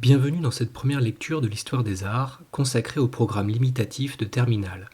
Bienvenue dans cette première lecture de l'histoire des arts consacrée au programme limitatif de Terminale.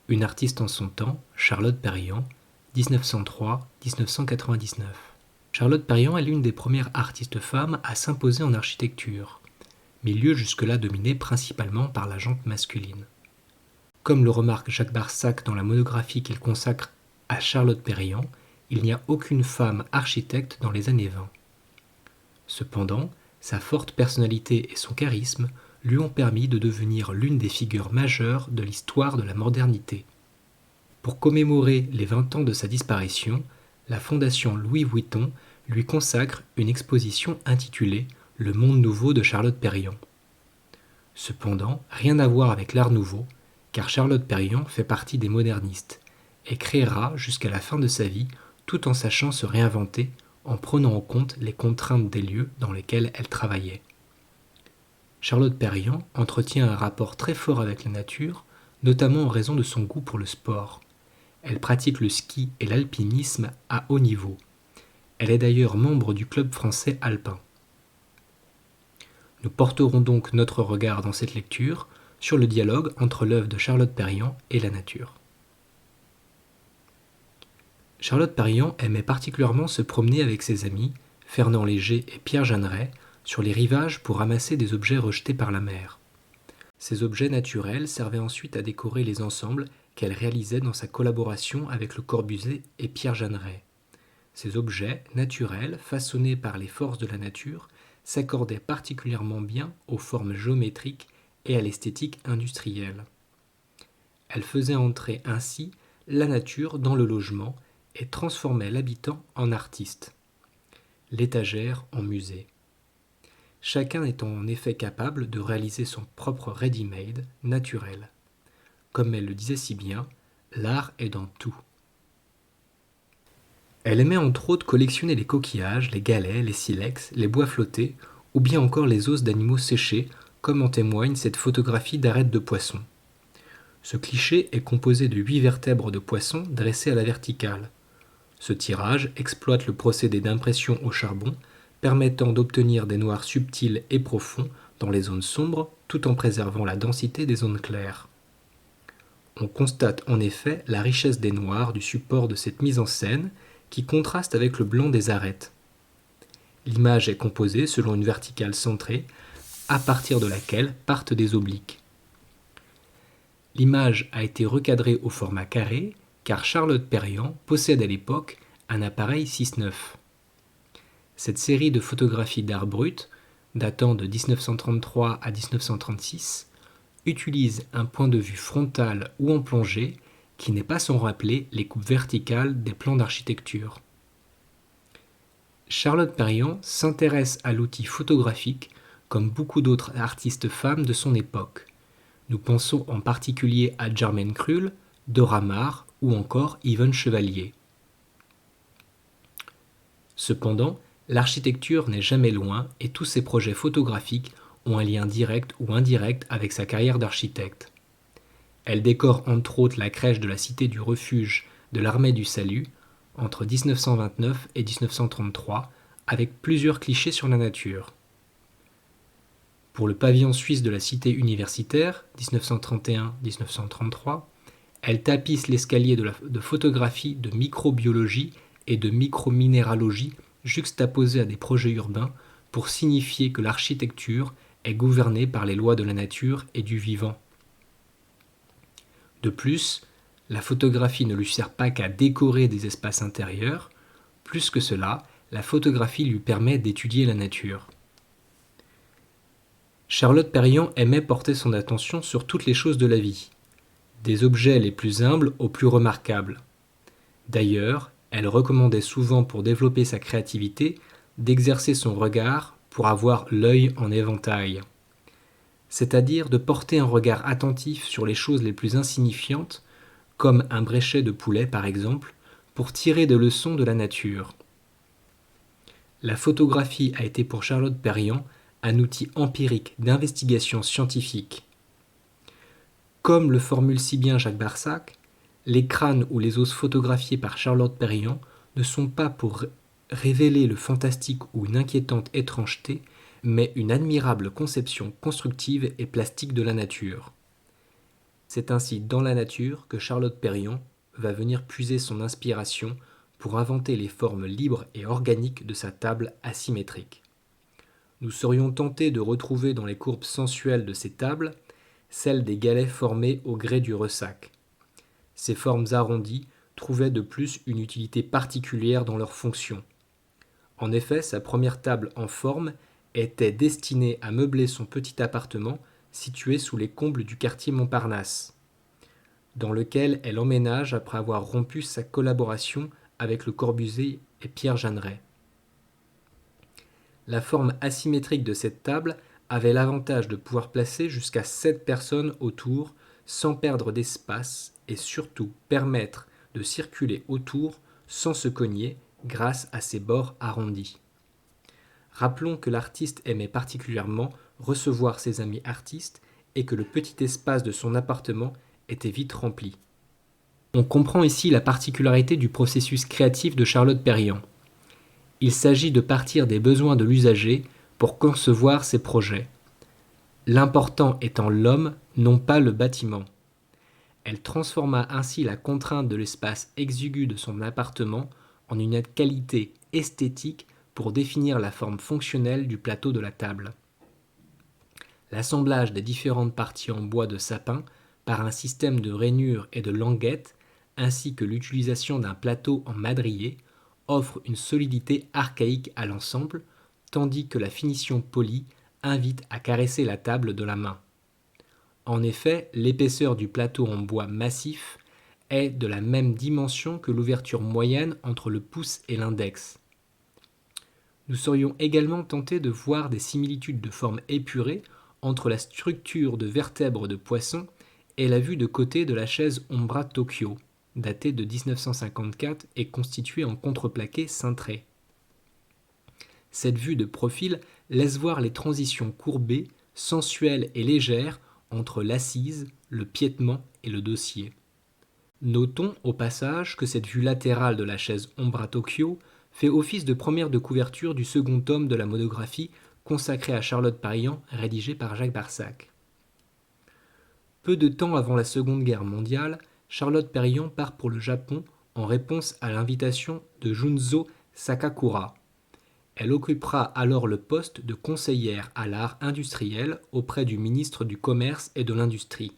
Une artiste en son temps, Charlotte Perriand, 1903-1999. Charlotte Perriand est l'une des premières artistes femmes à s'imposer en architecture, milieu jusque-là dominé principalement par la gente masculine. Comme le remarque Jacques Barsac dans la monographie qu'il consacre à Charlotte Perriand, il n'y a aucune femme architecte dans les années 20. Cependant, sa forte personnalité et son charisme lui ont permis de devenir l'une des figures majeures de l'histoire de la modernité. Pour commémorer les 20 ans de sa disparition, la Fondation Louis Vuitton lui consacre une exposition intitulée « Le monde nouveau de Charlotte Perriand ». Cependant, rien à voir avec l'Art nouveau, car Charlotte Perriand fait partie des modernistes et créera jusqu'à la fin de sa vie tout en sachant se réinventer en prenant en compte les contraintes des lieux dans lesquels elle travaillait. Charlotte Perriand entretient un rapport très fort avec la nature, notamment en raison de son goût pour le sport. Elle pratique le ski et l'alpinisme à haut niveau. Elle est d'ailleurs membre du club français alpin. Nous porterons donc notre regard dans cette lecture sur le dialogue entre l'œuvre de Charlotte Perriand et la nature. Charlotte Perriand aimait particulièrement se promener avec ses amis, Fernand Léger et Pierre Jeanneret, sur les rivages pour ramasser des objets rejetés par la mer. Ces objets naturels servaient ensuite à décorer les ensembles qu'elle réalisait dans sa collaboration avec Le Corbusier et Pierre Jeanneret. Ces objets naturels, façonnés par les forces de la nature, s'accordaient particulièrement bien aux formes géométriques et à l'esthétique industrielle. Elle faisait entrer ainsi la nature dans le logement et transformait l'habitant en artiste, l'étagère en musée. Chacun étant en effet capable de réaliser son propre ready-made naturel. Comme elle le disait si bien, l'art est dans tout. Elle aimait entre autres collectionner les coquillages, les galets, les silex, les bois flottés, ou bien encore les os d'animaux séchés, comme en témoigne cette photographie d'arête de poisson. Ce cliché est composé de 8 vertèbres de poisson dressées à la verticale. Ce tirage exploite le procédé d'impression au charbon, permettant d'obtenir des noirs subtils et profonds dans les zones sombres, tout en préservant la densité des zones claires. On constate en effet la richesse des noirs du support de cette mise en scène, qui contraste avec le blanc des arêtes. L'image est composée selon une verticale centrée, à partir de laquelle partent des obliques. L'image a été recadrée au format carré, car Charlotte Perriand possède à l'époque un appareil 6.9. Cette série de photographies d'art brut, datant de 1933 à 1936, utilise un point de vue frontal ou en plongée qui n'est pas sans rappeler les coupes verticales des plans d'architecture. Charlotte Perriand s'intéresse à l'outil photographique comme beaucoup d'autres artistes femmes de son époque. Nous pensons en particulier à Germaine Krull, Dora Maar ou encore Yvonne Chevalier. Cependant, l'architecture n'est jamais loin et tous ses projets photographiques ont un lien direct ou indirect avec sa carrière d'architecte. Elle décore entre autres la crèche de la Cité du Refuge de l'Armée du Salut entre 1929 et 1933 avec plusieurs clichés sur la nature. Pour le pavillon suisse de la Cité universitaire 1931-1933, elle tapisse l'escalier de photographie de microbiologie et de microminéralogie juxtaposés à des projets urbains pour signifier que l'architecture est gouvernée par les lois de la nature et du vivant. De plus, la photographie ne lui sert pas qu'à décorer des espaces intérieurs, plus que cela, la photographie lui permet d'étudier la nature. Charlotte Perriand aimait porter son attention sur toutes les choses de la vie, des objets les plus humbles aux plus remarquables. D'ailleurs, elle recommandait souvent pour développer sa créativité d'exercer son regard pour avoir l'œil en éventail, c'est-à-dire de porter un regard attentif sur les choses les plus insignifiantes, comme un bréchet de poulet par exemple, pour tirer des leçons de la nature. La photographie a été pour Charlotte Perriand un outil empirique d'investigation scientifique. Comme le formule si bien Jacques Barsac, les crânes ou les os photographiés par Charlotte Perriand ne sont pas pour révéler le fantastique ou une inquiétante étrangeté, mais une admirable conception constructive et plastique de la nature. C'est ainsi dans la nature que Charlotte Perriand va venir puiser son inspiration pour inventer les formes libres et organiques de sa table asymétrique. Nous serions tentés de retrouver dans les courbes sensuelles de ces tables celles des galets formés au gré du ressac. Ces formes arrondies trouvaient de plus une utilité particulière dans leur fonction. En effet, sa première table en forme était destinée à meubler son petit appartement situé sous les combles du quartier Montparnasse, dans lequel elle emménage après avoir rompu sa collaboration avec Le Corbusier et Pierre Jeanneret. La forme asymétrique de cette table avait l'avantage de pouvoir placer jusqu'à 7 personnes autour sans perdre d'espace et surtout permettre de circuler autour sans se cogner grâce à ses bords arrondis. Rappelons que l'artiste aimait particulièrement recevoir ses amis artistes et que le petit espace de son appartement était vite rempli. On comprend ici la particularité du processus créatif de Charlotte Perriand. Il s'agit de partir des besoins de l'usager pour concevoir ses projets. L'important étant l'homme, non pas le bâtiment. Elle transforma ainsi la contrainte de l'espace exigu de son appartement en une qualité esthétique pour définir la forme fonctionnelle du plateau de la table. L'assemblage des différentes parties en bois de sapin par un système de rainures et de languettes, ainsi que l'utilisation d'un plateau en madrier, offre une solidité archaïque à l'ensemble, tandis que la finition polie invite à caresser la table de la main. En effet, l'épaisseur du plateau en bois massif est de la même dimension que l'ouverture moyenne entre le pouce et l'index. Nous serions également tentés de voir des similitudes de forme épurée entre la structure de vertèbres de poisson et la vue de côté de la chaise Ombra Tokyo, datée de 1954 et constituée en contreplaqué cintré. Cette vue de profil laisse voir les transitions courbées, sensuelles et légères entre l'assise, le piétement et le dossier. Notons au passage que cette vue latérale de la chaise Ombra Tokyo fait office de première de couverture du second tome de la monographie consacrée à Charlotte Perriand, rédigée par Jacques Barsac. Peu de temps avant la Seconde Guerre mondiale, Charlotte Perriand part pour le Japon en réponse à l'invitation de Junzo Sakakura. Elle occupera alors le poste de conseillère à l'art industriel auprès du ministre du Commerce et de l'Industrie.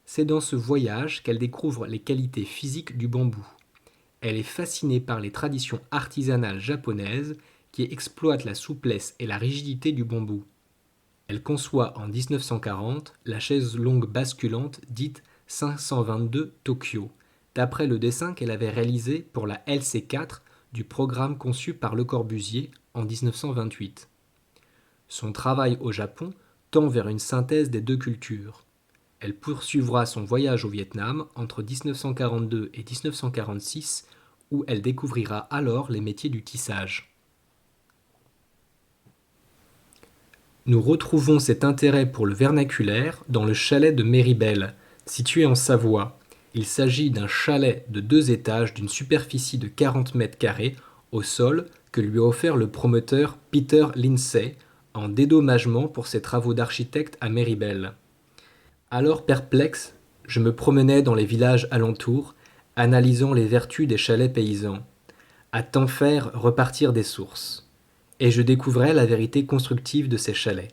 C'est dans ce voyage qu'elle découvre les qualités physiques du bambou. Elle est fascinée par les traditions artisanales japonaises qui exploitent la souplesse et la rigidité du bambou. Elle conçoit en 1940 la chaise longue basculante dite 522 Tokyo, d'après le dessin qu'elle avait réalisé pour la LC4 du programme conçu par Le Corbusier en 1928. Son travail au Japon tend vers une synthèse des deux cultures. Elle poursuivra son voyage au Vietnam entre 1942 et 1946, où elle découvrira alors les métiers du tissage. Nous retrouvons cet intérêt pour le vernaculaire dans le chalet de Méribel, situé en Savoie. Il s'agit d'un chalet de 2 étages d'une superficie de 40 mètres carrés au sol que lui a offert le promoteur Peter Lindsay en dédommagement pour ses travaux d'architecte à Méribel. Alors perplexe, je me promenais dans les villages alentours, analysant les vertus des chalets paysans, à tant faire repartir des sources. Et je découvrais la vérité constructive de ces chalets,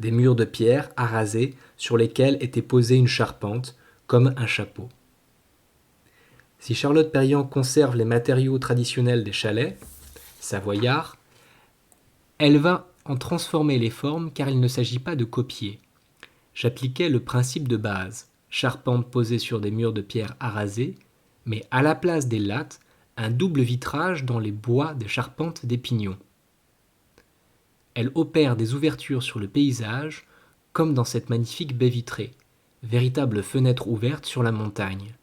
des murs de pierre arasés sur lesquels était posée une charpente, comme un chapeau. Si Charlotte Perriand conserve les matériaux traditionnels des chalets, savoyards, elle va en transformer les formes car il ne s'agit pas de copier. J'appliquais le principe de base, charpente posée sur des murs de pierre arasés, mais à la place des lattes, un double vitrage dans les bois des charpentes des pignons. Elle opère des ouvertures sur le paysage, comme dans cette magnifique baie vitrée, véritable fenêtre ouverte sur la montagne.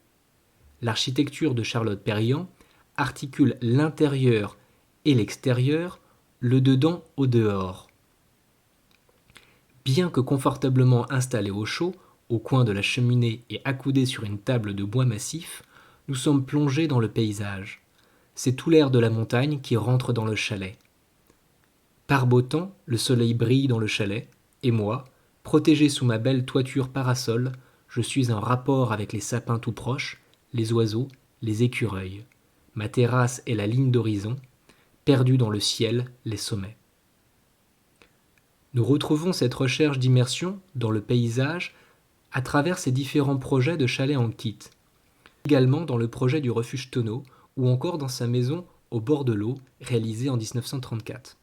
L'architecture de Charlotte Perriand articule l'intérieur et l'extérieur, le dedans au dehors. Bien que confortablement installés au chaud, au coin de la cheminée et accoudés sur une table de bois massif, nous sommes plongés dans le paysage. C'est tout l'air de la montagne qui rentre dans le chalet. Par beau temps, le soleil brille dans le chalet, et moi, protégé sous ma belle toiture parasol, je suis en rapport avec les sapins tout proches, les oiseaux, les écureuils. Ma terrasse est la ligne d'horizon, perdu dans le ciel, les sommets. Nous retrouvons cette recherche d'immersion dans le paysage à travers ces différents projets de chalets en kit. Également dans le projet du refuge Tonneau ou encore dans sa maison au bord de l'eau réalisée en 1934.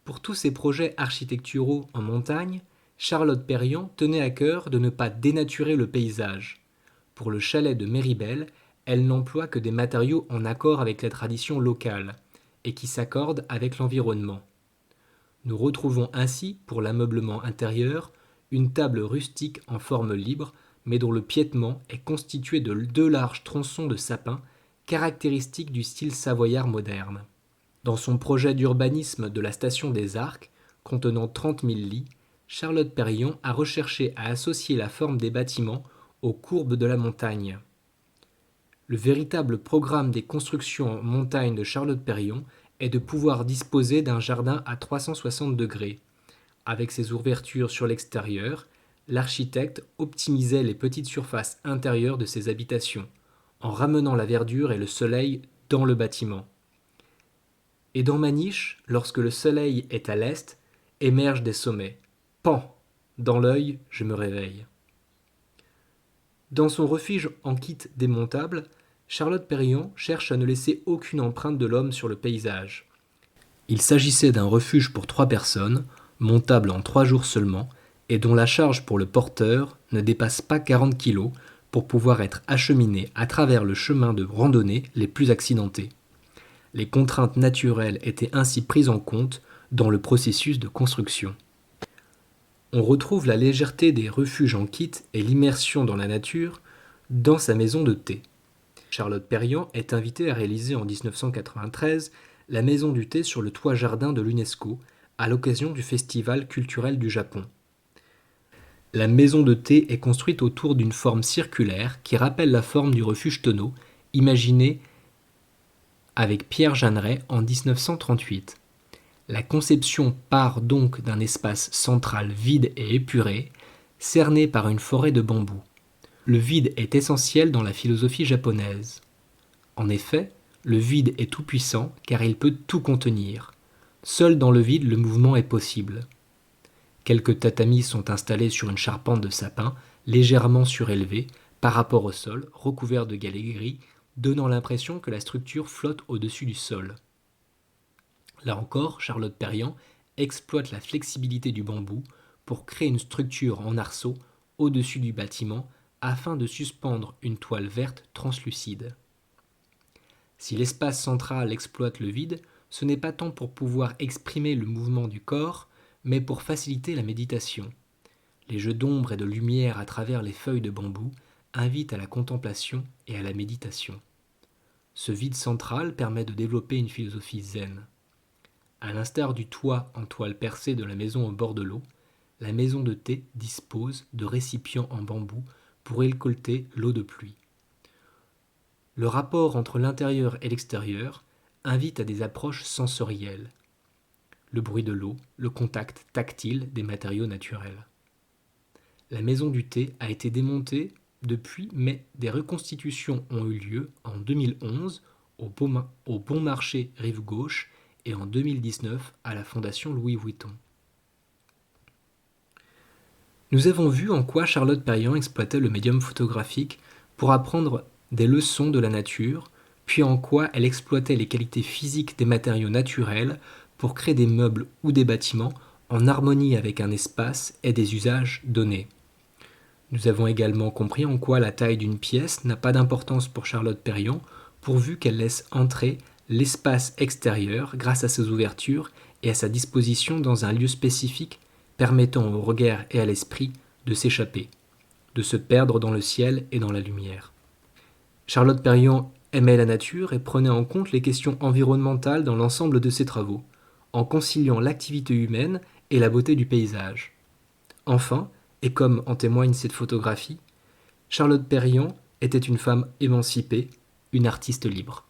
Pour tous ces projets architecturaux en montagne, Charlotte Perriand tenait à cœur de ne pas dénaturer le paysage. Pour le chalet de Méribel, elle n'emploie que des matériaux en accord avec la tradition locale et qui s'accordent avec l'environnement. Nous retrouvons ainsi, pour l'ameublement intérieur, une table rustique en forme libre, mais dont le piétement est constitué de 2 larges tronçons de sapin, caractéristiques du style savoyard moderne. Dans son projet d'urbanisme de la station des Arcs, contenant 30 000 lits, Charlotte Perriand a recherché à associer la forme des bâtiments aux courbes de la montagne. Le véritable programme des constructions en montagne de Charlotte Perriand est de pouvoir disposer d'un jardin à 360 degrés. Avec ses ouvertures sur l'extérieur, l'architecte optimisait les petites surfaces intérieures de ses habitations, en ramenant la verdure et le soleil dans le bâtiment. Et dans ma niche, lorsque le soleil est à l'est, émergent des sommets. Pan! Dans l'œil, je me réveille. Dans son refuge en kit démontable, Charlotte Perriand cherche à ne laisser aucune empreinte de l'homme sur le paysage. Il s'agissait d'un refuge pour 3 personnes, montable en 3 jours seulement, et dont la charge pour le porteur ne dépasse pas 40 kg pour pouvoir être acheminé à travers le chemin de randonnée les plus accidentés. Les contraintes naturelles étaient ainsi prises en compte dans le processus de construction. On retrouve la légèreté des refuges en kit et l'immersion dans la nature dans sa maison de thé. Charlotte Perriand est invitée à réaliser en 1993 la maison du thé sur le toit jardin de l'UNESCO à l'occasion du Festival culturel du Japon. La maison de thé est construite autour d'une forme circulaire qui rappelle la forme du refuge Tonneau, imaginé avec Pierre Jeanneret en 1938. La conception part donc d'un espace central vide et épuré, cerné par une forêt de bambous. Le vide est essentiel dans la philosophie japonaise. En effet, le vide est tout-puissant car il peut tout contenir. Seul dans le vide, le mouvement est possible. Quelques tatamis sont installés sur une charpente de sapin, légèrement surélevée par rapport au sol, recouvert de galets gris, donnant l'impression que la structure flotte au-dessus du sol. Là encore, Charlotte Perriand exploite la flexibilité du bambou pour créer une structure en arceau au-dessus du bâtiment afin de suspendre une toile verte translucide. Si l'espace central exploite le vide, ce n'est pas tant pour pouvoir exprimer le mouvement du corps, mais pour faciliter la méditation. Les jeux d'ombre et de lumière à travers les feuilles de bambou invitent à la contemplation et à la méditation. Ce vide central permet de développer une philosophie zen. À l'instar du toit en toile percée de la maison au bord de l'eau, la maison de thé dispose de récipients en bambou pour récolter l'eau de pluie. Le rapport entre l'intérieur et l'extérieur invite à des approches sensorielles. Le bruit de l'eau, le contact tactile des matériaux naturels. La maison du thé a été démontée depuis, mais des reconstitutions ont eu lieu en 2011 au Bon Marché Rive Gauche et en 2019 à la Fondation Louis Vuitton. Nous avons vu en quoi Charlotte Perriand exploitait le médium photographique pour apprendre des leçons de la nature, puis en quoi elle exploitait les qualités physiques des matériaux naturels pour créer des meubles ou des bâtiments en harmonie avec un espace et des usages donnés. Nous avons également compris en quoi la taille d'une pièce n'a pas d'importance pour Charlotte Perriand, pourvu qu'elle laisse entrer l'espace extérieur grâce à ses ouvertures et à sa disposition dans un lieu spécifique permettant au regard et à l'esprit de s'échapper, de se perdre dans le ciel et dans la lumière. Charlotte Perriand aimait la nature et prenait en compte les questions environnementales dans l'ensemble de ses travaux, en conciliant l'activité humaine et la beauté du paysage. Enfin, et comme en témoigne cette photographie, Charlotte Perriand était une femme émancipée, une artiste libre.